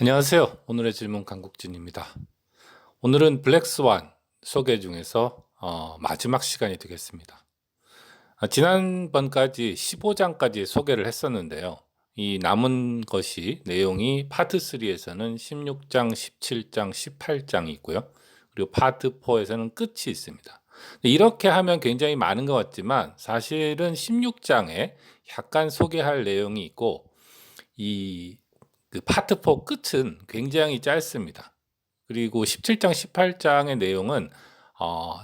안녕하세요. 오늘의 질문 강국진입니다. 오늘은 블랙스완 소개 중에서 마지막 시간이 되겠습니다. 지난번까지 15장까지 소개를 했었는데요. 이 남은 것이 내용이 파트 3에서는 16장, 17장, 18장이 있고요. 그리고 파트 4에서는 끝이 있습니다. 이렇게 하면 굉장히 많은 것 같지만 사실은 16장에 약간 소개할 내용이 있고 이 파트 4 끝은 굉장히 짧습니다. 그리고 17장, 18장의 내용은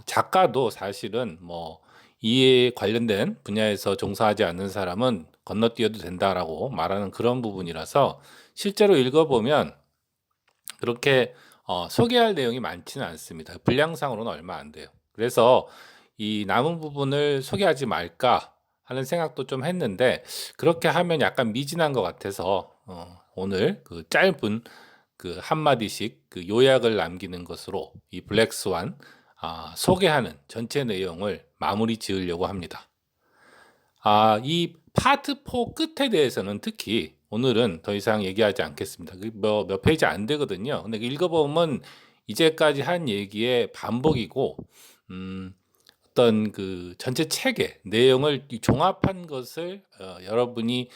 작가도 사실은 뭐 이에 관련된 분야에서 종사하지 않는 사람은 건너뛰어도 된다라고 말하는 그런 부분이라서 실제로 읽어보면 그렇게 소개할 내용이 많지는 않습니다. 분량상으로는 얼마 안 돼요. 그래서 이 남은 부분을 소개하지 말까 하는 생각도 좀 했는데 그렇게 하면 약간 미진한 것 같아서 오늘 그 짧은 그 한마디씩 그 요약을 남기는 것으로 이 블랙스완 소개하는 전체 내용을 마무리 지으려고 합니다. 이 파트 4 끝에 대해서는 특히 오늘은 더 이상 얘기하지 않겠습니다. 몇 페이지 안 되거든요. 근데 읽어보면 이제까지 한 얘기의 반복이고, 어떤 그 전체 책의 내용을 종합한 것을 여러분이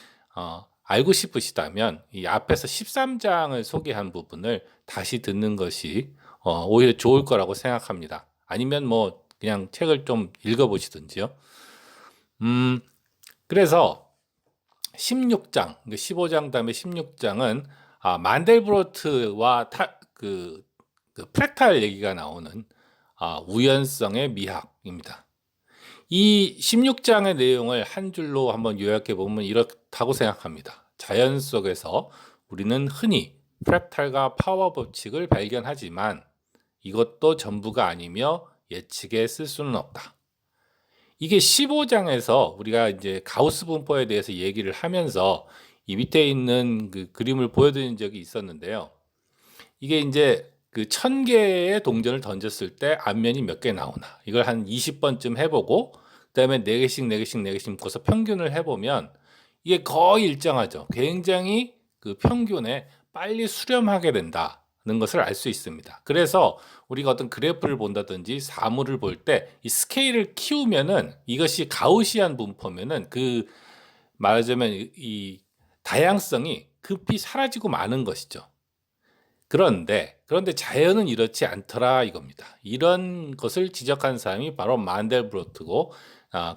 알고 싶으시다면 이 앞에서 13장을 소개한 부분을 다시 듣는 것이 오히려 좋을 거라고 생각합니다. 아니면 뭐 그냥 책을 좀 읽어보시든지요. 그래서 16장, 15장 다음에 16장은 만델브로트와 그 프랙탈 얘기가 나오는 우연성의 미학입니다. 이 16장의 내용을 한 줄로 한번 요약해 보면 이렇다고 생각합니다. 자연 속에서 우리는 흔히 프랙탈과 파워 법칙을 발견하지만 이것도 전부가 아니며 예측에 쓸 수는 없다. 이게 15장에서 우리가 이제 가우스 분포에 대해서 얘기를 하면서 이 밑에 있는 그 그림을 보여드린 적이 있었는데요. 이게 이제 그 1000개의 동전을 던졌을 때 앞면이 몇 개 나오나 이걸 한 20번쯤 해보고 그다음에 4개씩 4개씩 4개씩 묶어서 평균을 해보면 이게 거의 일정하죠. 굉장히 그 평균에 빨리 수렴하게 된다는 것을 알 수 있습니다. 그래서 우리가 어떤 그래프를 본다든지 사물을 볼 때 이 스케일을 키우면은 이것이 가우시안 분포면은 그 말하자면 이 다양성이 급히 사라지고 마는 것이죠. 그런데 자연은 이렇지 않더라 이겁니다. 이런 것을 지적한 사람이 바로 만델브로트고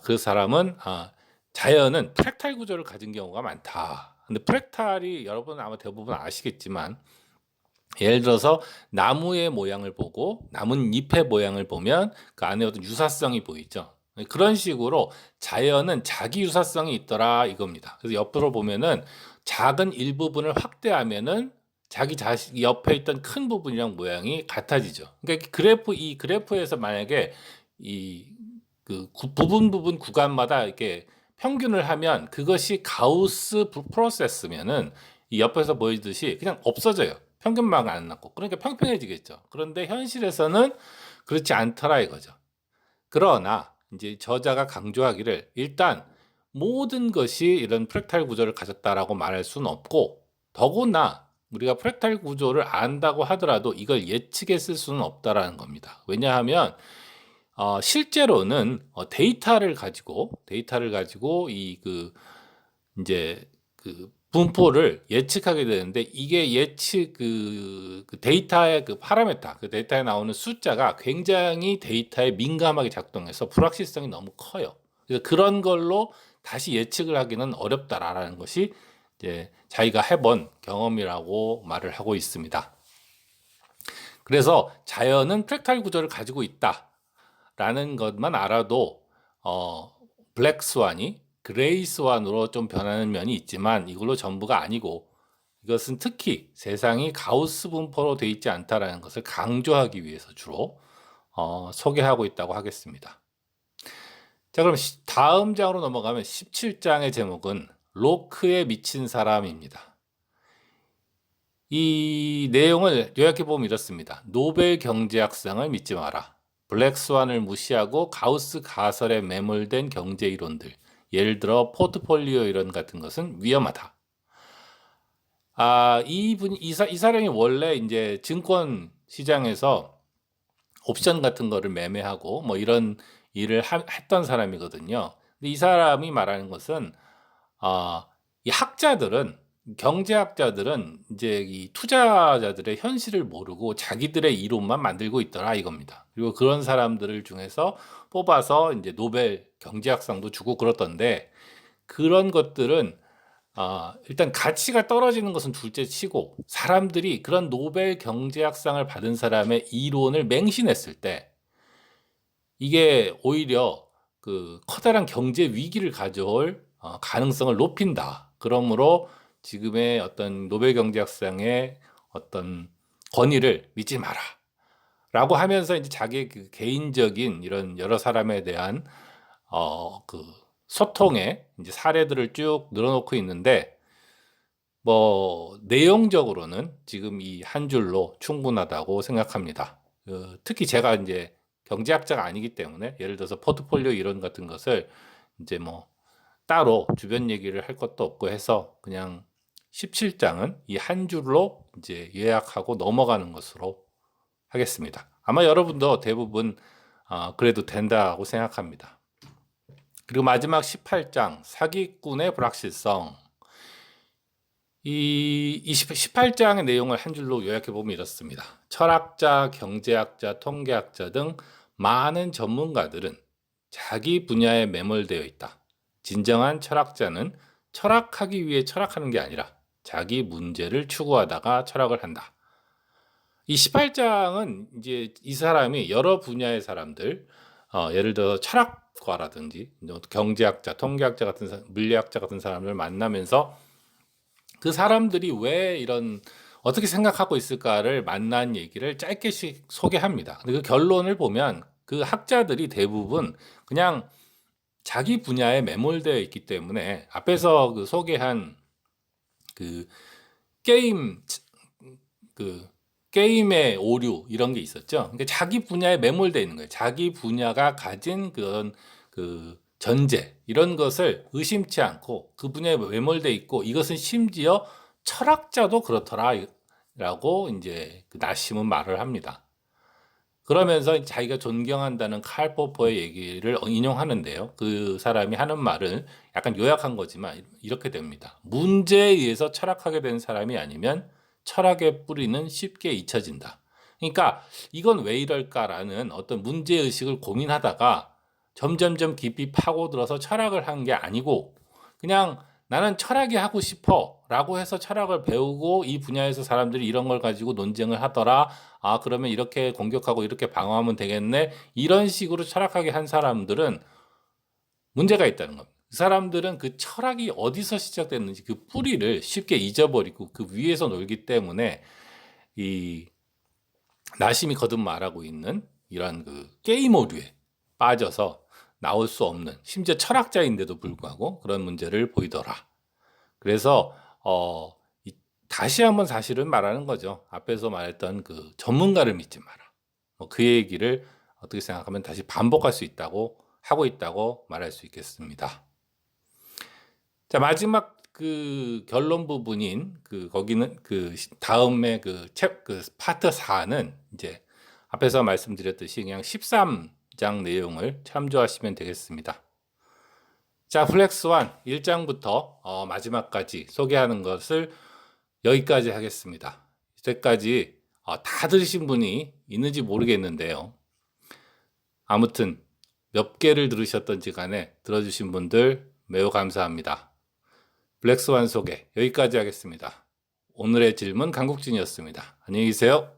그 사람은 자연은 프랙탈 구조를 가진 경우가 많다. 근데 프랙탈이 여러분 아마 대부분 아시겠지만 예를 들어서 나무의 모양을 보고 나뭇잎의 모양을 보면 그 안에 어떤 유사성이 보이죠. 그런 식으로 자연은 자기 유사성이 있더라 이겁니다. 그래서 옆으로 보면은 작은 일부분을 확대하면은 자기 자식 옆에 있던 큰 부분이랑 모양이 같아지죠. 그러니까 이 그래프에서 만약에 이 그 부분 구간마다 이렇게 평균을 하면 그것이 가우스 프로세스면은 이 옆에서 보이듯이 그냥 없어져요. 평균만 안 났고. 그러니까 평평해지겠죠. 그런데 현실에서는 그렇지 않더라 이거죠. 그러나 이제 저자가 강조하기를 일단 모든 것이 이런 프랙탈 구조를 가졌다라고 말할 수는 없고 더구나 우리가 프랙탈 구조를 안다고 하더라도 이걸 예측해 쓸 수는 없다라는 겁니다. 왜냐하면 실제로는 데이터를 가지고 이 그 이제 그 분포를 예측하게 되는데 이게 예측 그 데이터의 그 파라메타, 그 데이터에 나오는 숫자가 굉장히 데이터에 민감하게 작동해서 불확실성이 너무 커요. 그래서 그런 걸로 다시 예측을 하기는 어렵다라는 것이 이제 자기가 해본 경험이라고 말을 하고 있습니다. 그래서 자연은 프랙탈 구조를 가지고 있다라는 것만 알아도 블랙 스완이 그레이 스완으로 좀 변하는 면이 있지만 이걸로 전부가 아니고 이것은 특히 세상이 가우스 분포로 되어 있지 않다라는 것을 강조하기 위해서 주로 소개하고 있다고 하겠습니다. 자, 그럼 다음 장으로 넘어가면 17장의 제목은 로크에 미친 사람입니다. 이 내용을 요약해 보면 이렇습니다. 노벨 경제학상을 믿지 마라. 블랙 스완을 무시하고 가우스 가설에 매몰된 경제 이론들, 예를 들어 포트폴리오 이론 같은 것은 위험하다. 이 사람이 원래 이제 증권 시장에서 옵션 같은 거를 매매하고 뭐 이런 일을 했던 사람이거든요. 근데 이 사람이 말하는 것은 이 학자들은 경제학자들은 이제 이 투자자들의 현실을 모르고 자기들의 이론만 만들고 있더라 이겁니다. 그리고 그런 사람들을 중에서 뽑아서 이제 노벨 경제학상도 주고 그렇던데 그런 것들은 일단 가치가 떨어지는 것은 둘째 치고 사람들이 그런 노벨 경제학상을 받은 사람의 이론을 맹신했을 때 이게 오히려 그 커다란 경제 위기를 가져올 가능성을 높인다. 그러므로 지금의 어떤 노벨 경제학상의 어떤 권위를 믿지 마라. 라고 하면서 이제 자기의 그 개인적인 이런 여러 사람에 대한 그 소통의 이제 사례들을 쭉 늘어놓고 있는데 뭐 내용적으로는 지금 이 한 줄로 충분하다고 생각합니다. 특히 제가 이제 경제학자가 아니기 때문에 예를 들어서 포트폴리오 이론 같은 것을 이제 뭐 따로 주변 얘기를 할 것도 없고 해서 그냥 17장은 이 한 줄로 이제 요약하고 넘어가는 것으로 하겠습니다. 아마 여러분도 대부분 그래도 된다고 생각합니다. 그리고 마지막 18장 사기꾼의 불확실성. 이 18장의 내용을 한 줄로 요약해 보면 이렇습니다. 철학자, 경제학자, 통계학자 등 많은 전문가들은 자기 분야에 매몰되어 있다. 진정한 철학자는 철학하기 위해 철학하는 게 아니라 자기 문제를 추구하다가 철학을 한다. 이 18장은 이제 이 사람이 여러 분야의 사람들, 예를 들어 철학과라든지 경제학자, 통계학자 같은 물리학자 같은 사람을 만나면서 그 사람들이 왜 이런 어떻게 생각하고 있을까를 만난 얘기를 짧게씩 소개합니다. 근데 그 결론을 보면 그 학자들이 대부분 그냥 자기 분야에 매몰되어 있기 때문에 앞에서 그 소개한 그 게임 그 게임의 오류 이런 게 있었죠. 그러니까 자기 분야에 매몰되어 있는 거예요. 자기 분야가 가진 그런 그 전제 이런 것을 의심치 않고 그 분야에 매몰되어 있고 이것은 심지어 철학자도 그렇더라라고 이제 그 나심은 말을 합니다. 그러면서 자기가 존경한다는 칼 포퍼의 얘기를 인용하는데요. 그 사람이 하는 말은 약간 요약한 거지만 이렇게 됩니다. 문제에 의해서 철학하게 된 사람이 아니면 철학의 뿌리는 쉽게 잊혀진다. 그러니까 이건 왜 이럴까라는 어떤 문제의식을 고민하다가 점점점 깊이 파고들어서 철학을 한 게 아니고 그냥 나는 철학이 하고 싶어 라고 해서 철학을 배우고 이 분야에서 사람들이 이런 걸 가지고 논쟁을 하더라. 그러면 이렇게 공격하고 이렇게 방어하면 되겠네. 이런 식으로 철학하게 한 사람들은 문제가 있다는 겁니다. 그 사람들은 그 철학이 어디서 시작됐는지 그 뿌리를 쉽게 잊어버리고 그 위에서 놀기 때문에 이 나심이 거듭 말하고 있는 이런 그 게임 오류에 빠져서 나올 수 없는 심지어 철학자인데도 불구하고 그런 문제를 보이더라. 그래서 다시 한번 사실은 말하는 거죠. 앞에서 말했던 그 전문가를 믿지 마라. 그 얘기를 어떻게 생각하면 다시 반복할 수 있다고 하고 있다고 말할 수 있겠습니다. 자, 마지막 그 결론 부분인 거기는 그 다음에 그 파트 4는 이제 앞에서 말씀드렸듯이 그냥 13장 내용을 참조하시면 되겠습니다. 자, 플렉스완 1장부터 마지막까지 소개하는 것을 여기까지 하겠습니다. 이때까지 다 들으신 분이 있는지 모르겠는데요. 아무튼 몇 개를 들으셨던지 간에 들어주신 분들 매우 감사합니다. 블랙스완 소개 여기까지 하겠습니다. 오늘의 질문 강국진이었습니다. 안녕히 계세요.